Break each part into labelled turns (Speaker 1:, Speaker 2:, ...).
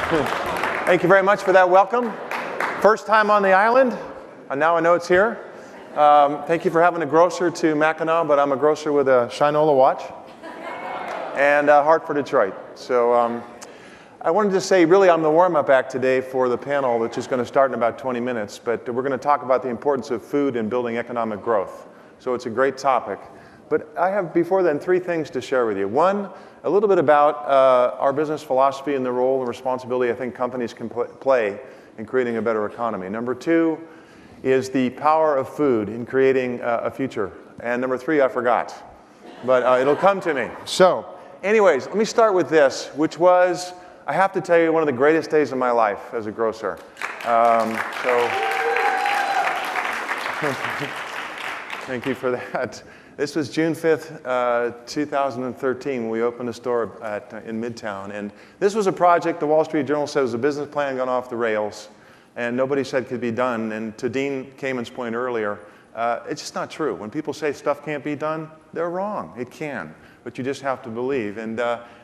Speaker 1: Thank you very much for that welcome. First time on the island, and now I know it's here. Thank you for having a grocer to Mackinac, but I'm a grocer with a Shinola watch and a heart for Detroit. So I wanted to say, really, I'm the warm-up act today for the panel, which is going to start in about 20 minutes. But we're going to talk about the importance of food in building economic growth. So it's a great topic. But I have, before then, three things to share with you. One, a little bit about our business philosophy and the role and responsibility I think companies can play in creating a better economy. Number two is the power of food in creating a future. And number three, I forgot. But it'll come to me. So anyways, let me start with this, which was, I have to tell you, one of the greatest days of my life as a grocer. Thank you for that. This was June 5th, 2013, when we opened a store in Midtown. And this was a project the Wall Street Journal said was a business plan gone off the rails, and nobody said could be done. And to Dean Kamen's point earlier, it's just not true. When people say stuff can't be done, they're wrong. It can, but you just have to believe. And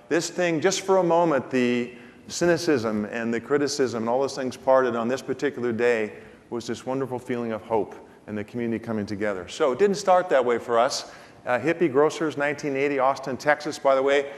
Speaker 1: this thing, just for a moment, the cynicism and the criticism and all those things parted on this particular day was this wonderful feeling of hope and the community coming together. So it didn't start that way for us. Hippie Grocers, 1980, Austin, Texas, by the way.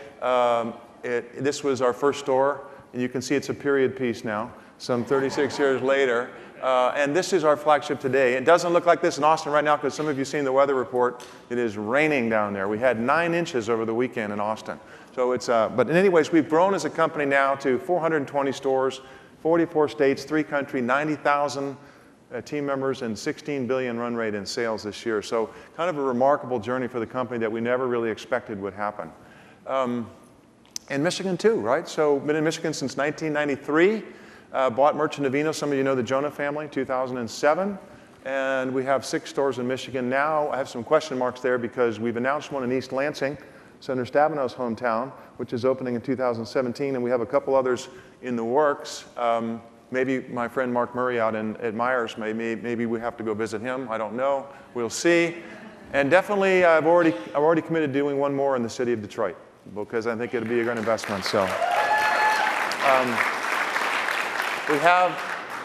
Speaker 1: This was our first store, and you can see it's a period piece now, some 36 years later. And this is our flagship today. It doesn't look like this in Austin right now because some of you have seen the weather report. It is raining down there. We had 9 inches over the weekend in Austin. So it's, but in any ways, we've grown as a company now to 420 stores, 44 states, 3 countries, 90,000 team members, and $16 billion run rate in sales this year. So kind of a remarkable journey for the company that we never really expected would happen. In Michigan too, right? So been in Michigan since 1993. Bought Merchant Navino, some of you know the Jonah family, 2007. And we have 6 stores in Michigan now. I have some question marks there because we've announced one in East Lansing, Senator Stabenow's hometown, which is opening in 2017. And we have a couple others in the works. Maybe my friend Mark Murray out at Myers, maybe we have to go visit him. I don't know. We'll see. And definitely, I've already committed to doing one more in the city of Detroit because I think it'll be a great investment. So we have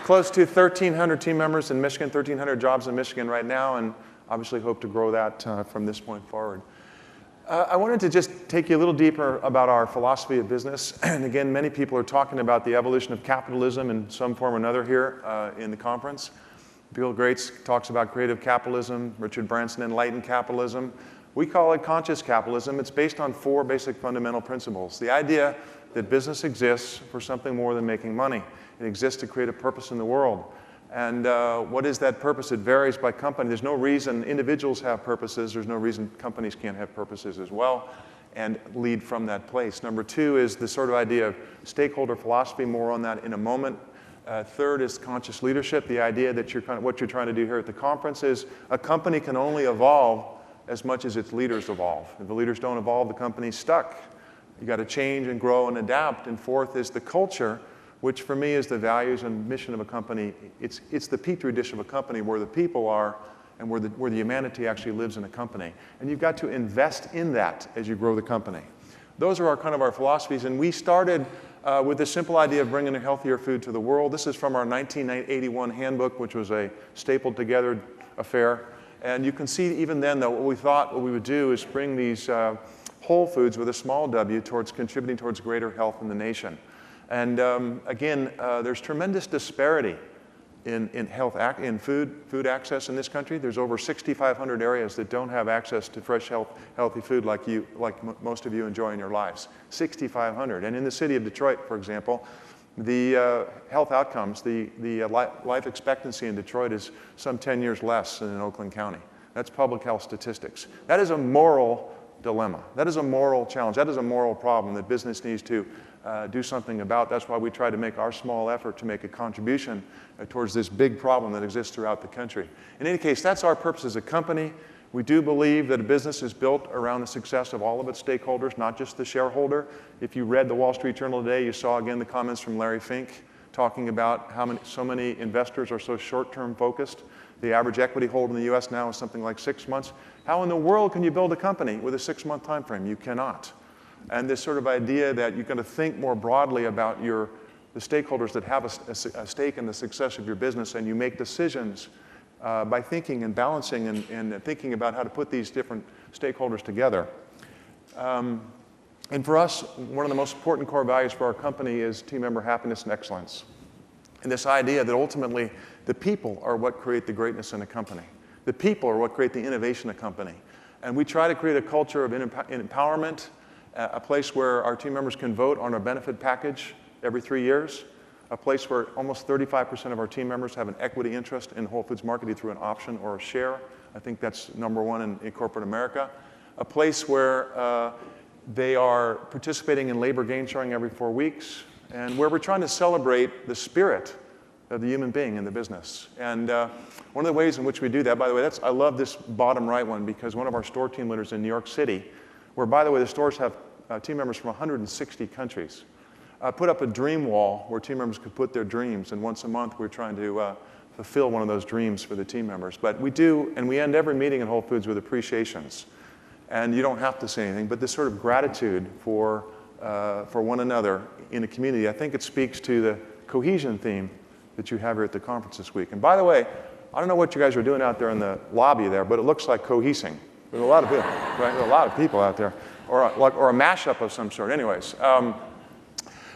Speaker 1: close to 1,300 team members in Michigan, 1,300 jobs in Michigan right now, and obviously hope to grow that from this point forward. I wanted to just take you a little deeper about our philosophy of business. And again, many people are talking about the evolution of capitalism in some form or another here in the conference. Bill Gates talks about creative capitalism. Richard Branson, enlightened capitalism. We call it conscious capitalism. It's based on 4 basic fundamental principles. The idea that business exists for something more than making money. It exists to create a purpose in the world. And what is that purpose? It varies by company. There's no reason individuals have purposes. There's no reason companies can't have purposes as well and lead from that place. Number 2 is the sort of idea of stakeholder philosophy, more on that in a moment. Third is conscious leadership, the idea that what you're trying to do here at the conference is a company can only evolve as much as its leaders evolve. If the leaders don't evolve, the company's stuck. You got to change and grow and adapt. And fourth is the culture, which for me is the values and mission of a company. It's the petri dish of a company where the people are and where the humanity actually lives in a company. And you've got to invest in that as you grow the company. Those are kind of our philosophies. And we started with the simple idea of bringing a healthier food to the world. This is from our 1981 handbook, which was a stapled together affair. And you can see even then that what we would do is bring these whole foods with a small w towards contributing towards greater health in the nation. And again, there's tremendous disparity in food access in this country. There's over 6,500 areas that don't have access to fresh, healthy food like most of you enjoy in your lives. 6,500. And in the city of Detroit, for example, the health outcomes, the life expectancy in Detroit is some 10 years less than in Oakland County. That's public health statistics. That is a moral dilemma. That is a moral challenge. That is a moral problem that business needs to do something about. That's why we try to make our small effort to make a contribution towards this big problem that exists throughout the country. In any case, that's our purpose as a company. We do believe that a business is built around the success of all of its stakeholders, not just the shareholder. If you read the Wall Street Journal today, you saw again the comments from Larry Fink talking about how so many investors are so short-term focused. The average equity hold in the US now is something like 6 months. How in the world can you build a company with a 6-month time frame? You cannot. And this sort of idea that you're going to think more broadly about your the stakeholders that have a stake in the success of your business, and you make decisions by thinking and balancing and thinking about how to put these different stakeholders together. And for us, one of the most important core values for our company is team member happiness and excellence. And this idea that ultimately the people are what create the greatness in a company. The people are what create the innovation in a company. And we try to create a culture of empowerment, a place where our team members can vote on our benefit package every 3 years, a place where almost 35% of our team members have an equity interest in Whole Foods Market through an option or a share. I think that's #1 in corporate America. A place where they are participating in labor gain sharing every 4 weeks, and where we're trying to celebrate the spirit of the human being in the business. And one of the ways in which we do that, by the way, I love this bottom right one, because one of our store team leaders in New York City, where, by the way, the stores have team members from 160 countries, put up a dream wall where team members could put their dreams, and once a month we're trying to fulfill one of those dreams for the team members. But we do, and we end every meeting at Whole Foods with appreciations. And you don't have to say anything, but this sort of gratitude for one another in a community, I think it speaks to the cohesion theme that you have here at the conference this week. And by the way, I don't know what you guys are doing out there in the lobby there, but it looks like cohesing. There's a lot of people, right? There are a lot of people out there, or a mashup of some sort. Anyways,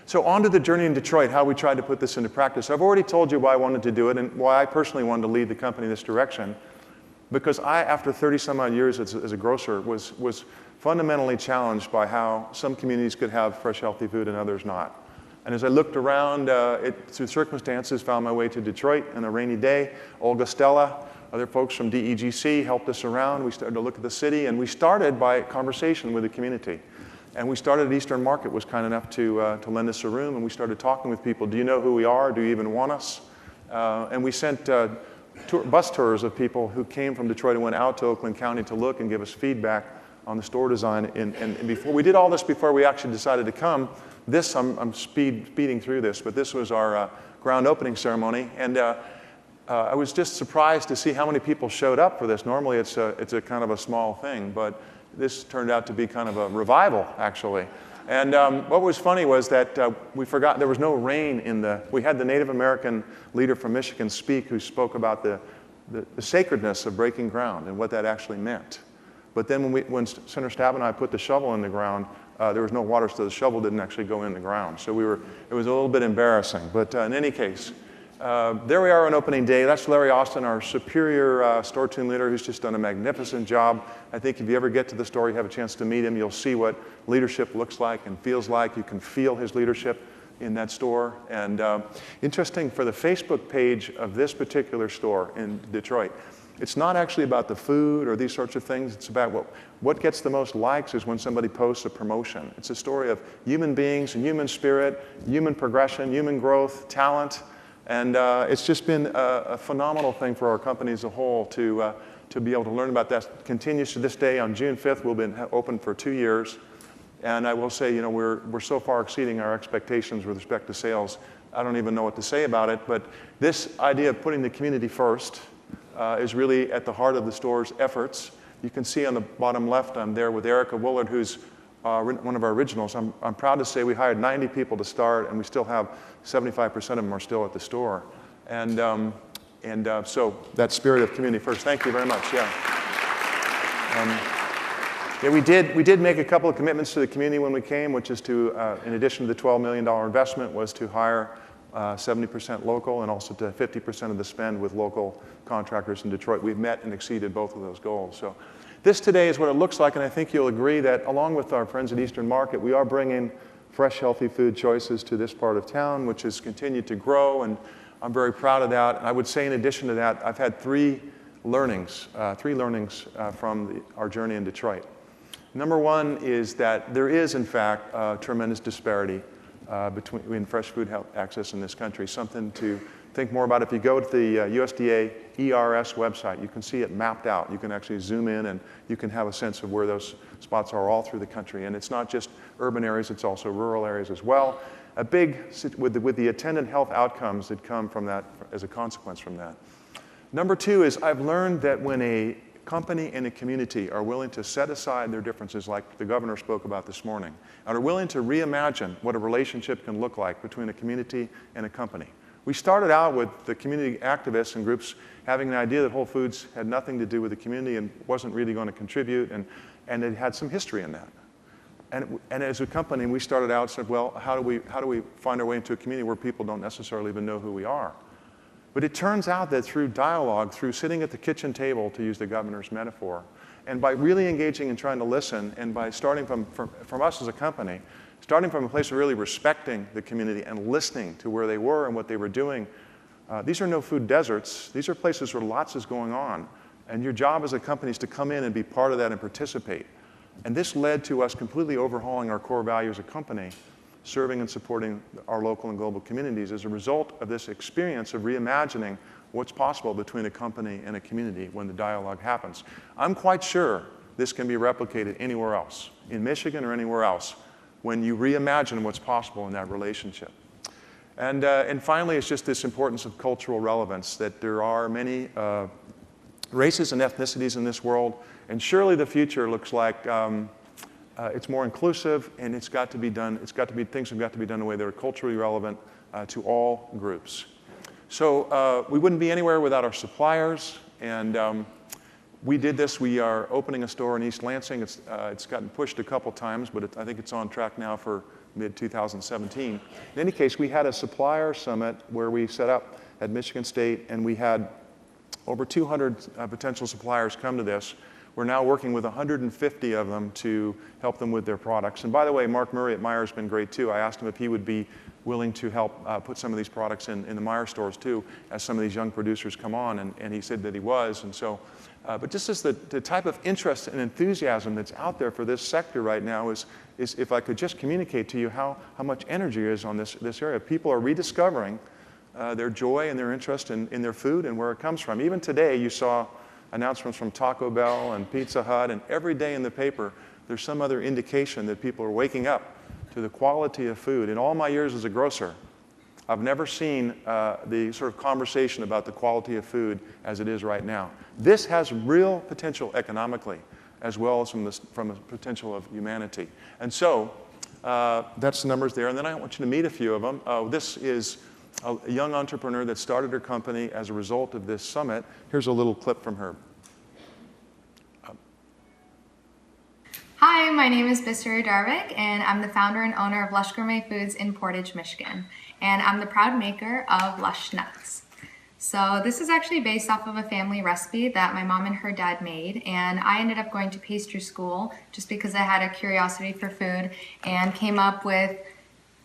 Speaker 1: so on to the journey in Detroit, how we tried to put this into practice. I've already told you why I wanted to do it and why I personally wanted to lead the company in this direction. Because I, after 30-some-odd years as a grocer, was fundamentally challenged by how some communities could have fresh, healthy food and others not. And as I looked around, through circumstances, found my way to Detroit on a rainy day. Olga Stella, other folks from DEGC helped us around. We started to look at the city, and we started by conversation with the community. And we started at Eastern Market, was kind enough to lend us a room, and we started talking with people. Do you know who we are? Do you even want us? And we sent bus tours of people who came from Detroit and went out to Oakland County to look and give us feedback on the store design. And before we did all this before we actually decided to come. I'm speeding through this, but this was our ground opening ceremony. And I was just surprised to see how many people showed up for this. Normally it's a kind of a small thing, but this turned out to be kind of a revival, actually. And what was funny was that we forgot there was no rain we had the Native American leader from Michigan speak, who spoke about the sacredness of breaking ground and what that actually meant. But then when Senator Stab and I put the shovel in the ground, there was no water, so the shovel didn't actually go in the ground. So it was a little bit embarrassing. But in any case, there we are on opening day. That's Larry Austin, our superior store team leader, who's just done a magnificent job. I think if you ever get to the store, you have a chance to meet him, you'll see what leadership looks like and feels like. You can feel his leadership in that store. And interesting, for the Facebook page of this particular store in Detroit, it's not actually about the food or these sorts of things. It's about what gets the most likes is when somebody posts a promotion. It's a story of human beings and human spirit, human progression, human growth, talent. And it's just been a phenomenal thing for our company as a whole to be able to learn about that. It continues to this day. On June 5th, we'll be open for 2 years. And I will say, we're so far exceeding our expectations with respect to sales. I don't even know what to say about it. But this idea of putting the community first is really at the heart of the store's efforts. You can see on the bottom left, I'm there with Erica Woolard, who's one of our originals. I'm proud to say we hired 90 people to start, and we still have 75% of them are still at the store. And so that spirit of community first. Thank you very much. Yeah. We did make a couple of commitments to the community when we came, which is to, in addition to the $12 million investment, was to hire 70% local and also to 50% of the spend with local contractors in Detroit. We've met and exceeded both of those goals. So this today is what it looks like, and I think you'll agree that along with our friends at Eastern Market, we are bringing fresh, healthy food choices to this part of town, which has continued to grow, and I'm very proud of that. And I would say in addition to that, I've had three learnings from our journey in Detroit. Number one is that there is, in fact, a tremendous disparity between fresh food access in this country, something to think more about. If you go to the USDA ERS website, you can see it mapped out. You can actually zoom in and you can have a sense of where those spots are all through the country. And it's not just urban areas, it's also rural areas as well. A big, with the attendant health outcomes that come from that as a consequence from that. Number two is I've learned that when a company and a community are willing to set aside their differences like the governor spoke about this morning, and are willing to reimagine what a relationship can look like between a community and a company. We started out with the community activists and groups having an idea that Whole Foods had nothing to do with the community and wasn't really going to contribute, and it had some history in that. And as a company, we started out and said, well, how do we find our way into a community where people don't necessarily even know who we are? But it turns out that through dialogue, through sitting at the kitchen table, to use the governor's metaphor, and by really engaging and trying to listen, and by starting from us as a company, starting from a place of really respecting the community and listening to where they were and what they were doing, these are no food deserts. These are places where lots is going on. And your job as a company is to come in and be part of that and participate. And this led to us completely overhauling our core value as a company, serving and supporting our local and global communities as a result of this experience of reimagining what's possible between a company and a community when the dialogue happens. I'm quite sure this can be replicated anywhere else, in Michigan or anywhere else, when you reimagine what's possible in that relationship. And finally, it's just this importance of cultural relevance, that there are many races and ethnicities in this world, and surely the future looks like it's more inclusive, and it's got to be done. Things have got to be done in a way that are culturally relevant to all groups. So we wouldn't be anywhere without our suppliers, and we did this. We are opening a store in East Lansing. It's gotten pushed a couple times, but I think it's on track now for mid-2017. In any case, we had a supplier summit where we set up at Michigan State, and we had over 200 potential suppliers come to this. We're now working with 150 of them to help them with their products. And by the way, Mark Murray at Meijer has been great too. I asked him if he would be willing to help put some of these products in the Meijer stores too, as some of these young producers come on, and he said that he was. And so, but just as the type of interest and enthusiasm that's out there for this sector right now is if I could just communicate to you how much energy is on this area. People are rediscovering their joy and their interest in their food and where it comes from. Even today, you saw announcements from Taco Bell and Pizza Hut, and every day in the paper, there's some other indication that people are waking up to the quality of food. In all my years as a grocer, I've never seen the sort of conversation about the quality of food as it is right now. This has real potential economically, as well as from the potential of humanity. And so that's the numbers there. And then I want you to meet a few of them. This is a young entrepreneur that started her company as a result of this summit. Here's a little clip from her.
Speaker 2: Hi, my name is Bisri Darvik, and I'm the founder and owner of Lush Gourmet Foods in Portage, Michigan. And I'm the proud maker of Lush Nuts. So this is actually based off of a family recipe that my mom and her dad made, and I ended up going to pastry school just because I had a curiosity for food and came up with,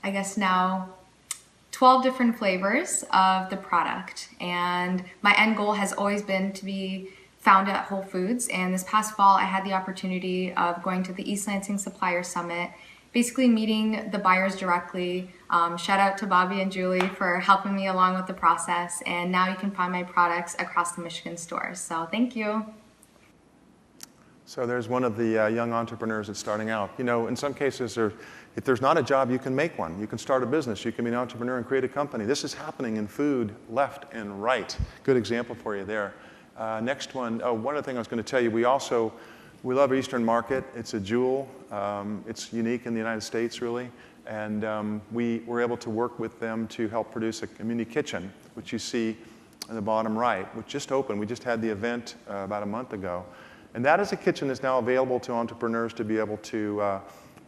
Speaker 2: I guess now, 12 different flavors of the product. And my end goal has always been to be found at Whole Foods, and this past fall I had the opportunity of going to the East Lansing Supplier Summit, basically meeting the buyers directly. Shout out to Bobby and Julie for helping me along with the process, and now you can find my products across the Michigan stores. So thank you.
Speaker 1: So there's one of the young entrepreneurs that's starting out. You know, in some cases, if there's not a job, you can make one. You can start a business. You can be an entrepreneur and create a company. This is happening in food left and right. Good example for you there. Next one, one other thing I was going to tell you, we love Eastern Market. It's a jewel. It's unique in the United States, really. And we were able to work with them to help produce a community kitchen, which you see in the bottom right, which just opened. We just had the event about a month ago. And that is a kitchen that's now available to entrepreneurs to be able to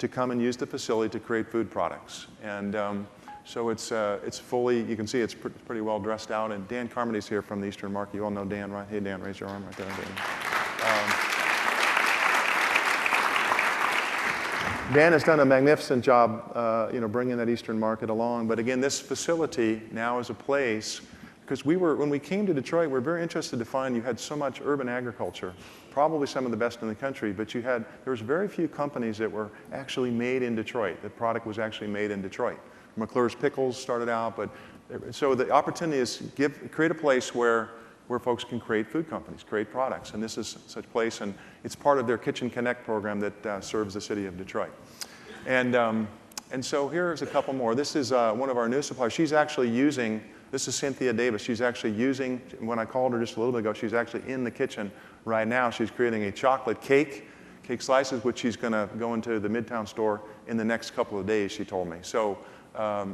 Speaker 1: come and use the facility to create food products. And so it's fully, you can see it's pretty well dressed out. And Dan Carmody's here from the Eastern Market. You all know Dan, right? Hey, Dan, raise your arm right there. Dan has done a magnificent job, bringing that Eastern Market along. But again, this facility now is a place, because when we came to Detroit, we were very interested to find you had so much urban agriculture, probably some of the best in the country, but there was very few companies that were actually made in Detroit. The product was actually made in Detroit. McClure's Pickles started out, so the opportunity is create a place where folks can create food companies, create products, and this is such a place, and it's part of their Kitchen Connect program that serves the city of Detroit. And so here's a couple more. This is one of our new suppliers. She's actually using This is Cynthia Davis. She's actually using, when I called her just a little bit ago, she's actually in the kitchen right now. She's creating a chocolate cake slices, which she's going to go into the Midtown store in the next couple of days, she told me. So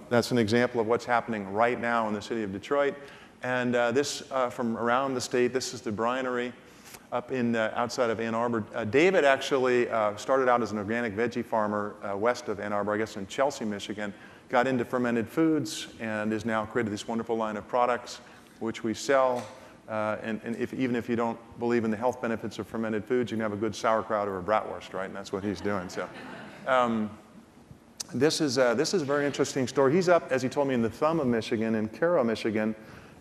Speaker 1: that's an example of what's happening right now in the city of Detroit. And this from around the state, this is the Brianery up in outside of Ann Arbor. David actually started out as an organic veggie farmer west of Ann Arbor, I guess in Chelsea, Michigan, got into fermented foods and has now created this wonderful line of products which we sell. And even if you don't believe in the health benefits of fermented foods, you can have a good sauerkraut or a bratwurst, right? And that's what he's doing. So this is a very interesting story. He's up, as he told me, in the thumb of Michigan, in Cairo, Michigan.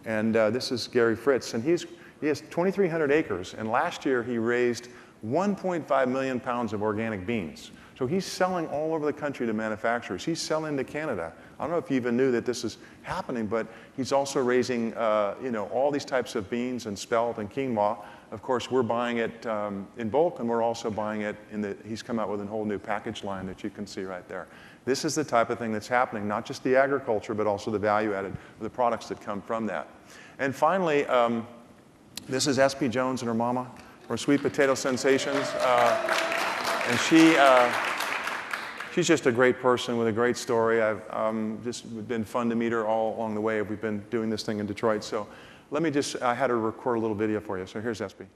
Speaker 1: And this is Gary Fritz. And he has 2,300 acres. And last year, he raised 1.5 million pounds of organic beans. So he's selling all over the country to manufacturers. He's selling to Canada. I don't know if you even knew that this is happening, but he's also raising all these types of beans and spelt and quinoa. Of course, we're buying it in bulk, and we're also buying it he's come out with a whole new package line that you can see right there. This is the type of thing that's happening, not just the agriculture, but also the value added, the products that come from that. And finally, this is S.P. Jones and her mama, or Sweet Potato Sensations. And she's just a great person with a great story. I've just been fun to meet her all along the way. We've been doing this thing in Detroit. So I had her record a little video for you. So here's SB.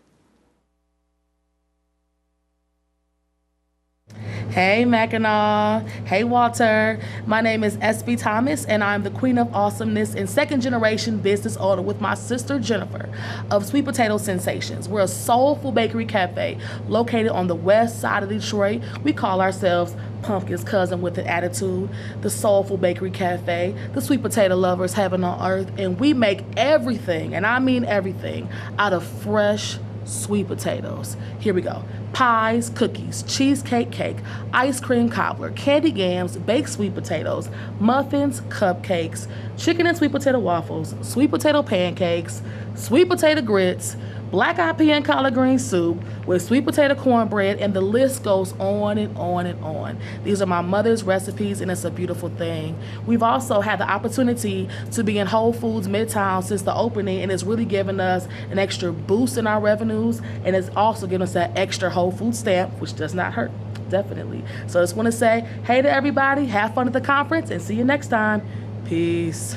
Speaker 3: Hey Mackinac, hey Walter. My name is SB Thomas and I'm the Queen of Awesomeness and second generation business owner with my sister Jennifer of Sweet Potato Sensations. We're a soulful bakery cafe located on the west side of Detroit. We call ourselves Pumpkin's cousin with an attitude, the soulful bakery cafe, the sweet potato lovers heaven on earth, and we make everything, and I mean everything, out of fresh sweet potatoes. Here we go. Pies, cookies, cheesecake cake, ice cream cobbler, candy yams, baked sweet potatoes, muffins, cupcakes, chicken and sweet potato waffles, sweet potato pancakes, sweet potato grits, black-eyed pea and collard green soup with sweet potato cornbread, and the list goes on and on and on. These are my mother's recipes, and it's a beautiful thing. We've also had the opportunity to be in Whole Foods Midtown since the opening, and it's really given us an extra boost in our revenues, and it's also given us that extra Whole Foods stamp, which does not hurt, definitely. So I just want to say, hey to everybody, have fun at the conference, and see you next time. Peace.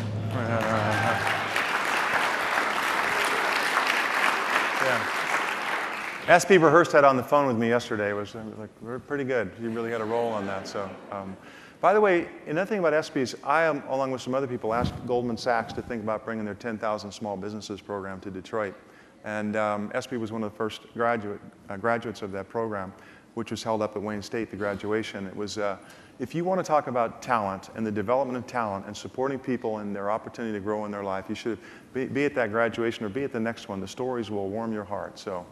Speaker 1: SB rehearsed that on the phone with me yesterday. It was like, pretty good. You really had a role on that. So, by the way, another thing about SB is I, along with some other people, asked Goldman Sachs to think about bringing their 10,000 Small Businesses program to Detroit. And SB was one of the first graduates of that program, which was held up at Wayne State, the graduation. It was, if you want to talk about talent and the development of talent and supporting people and their opportunity to grow in their life, you should be at that graduation or be at the next one. The stories will warm your heart. So.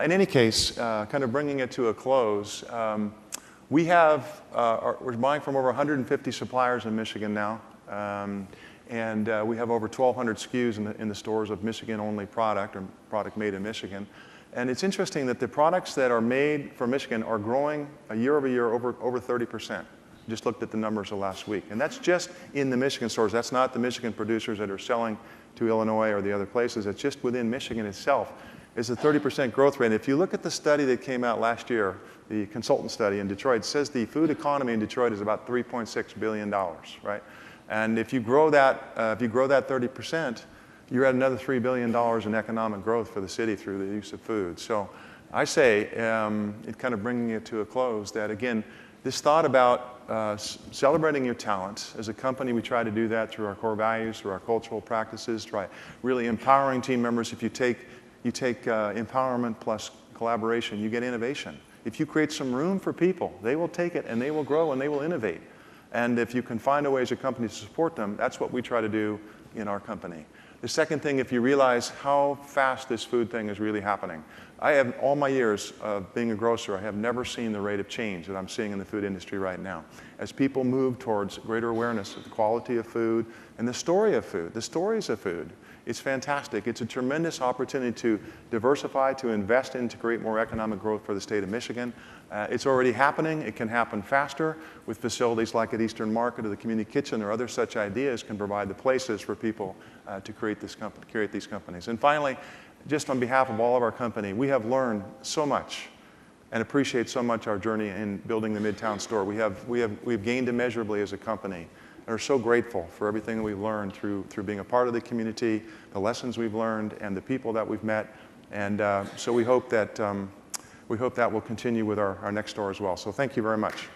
Speaker 1: In any case, kind of bringing it to a close, we're buying from over 150 suppliers in Michigan now, and we have over 1,200 SKUs in the stores of Michigan-only product, or product made in Michigan. And it's interesting that the products that are made for Michigan are growing year over year over 30%. Just looked at the numbers of last week. And that's just in the Michigan stores. That's not the Michigan producers that are selling to Illinois or the other places. It's just within Michigan itself. Is a 30% growth rate. If you look at the study that came out last year, the consultant study in Detroit, it says the food economy in Detroit is about $3.6 billion, right? And if you grow that 30%, you're at another $3 billion in economic growth for the city through the use of food. So I say, it kind of bringing it to a close, that again, this thought about celebrating your talent. As a company, we try to do that through our core values, through our cultural practices, try really empowering team members. If you take empowerment plus collaboration, you get innovation. If you create some room for people, they will take it and they will grow and they will innovate. And if you can find a way as a company to support them, that's what we try to do in our company. The second thing, if you realize how fast this food thing is really happening. I have, all my years of being a grocer, I have never seen the rate of change that I'm seeing in the food industry right now. As people move towards greater awareness of the quality of food and the story of food, the stories of food. It's fantastic. It's a tremendous opportunity to diversify, to invest in, to create more economic growth for the state of Michigan. It's already happening. It can happen faster with facilities like at Eastern Market or the Community Kitchen or other such ideas can provide the places for people to create these companies. And finally, just on behalf of all of our company, we have learned so much and appreciate so much our journey in building the Midtown store. We've gained immeasurably as a company and are so grateful for everything that we've learned through being a part of the community, the lessons we've learned, and the people that we've met. And so we hope that will continue with our next store as well. So thank you very much.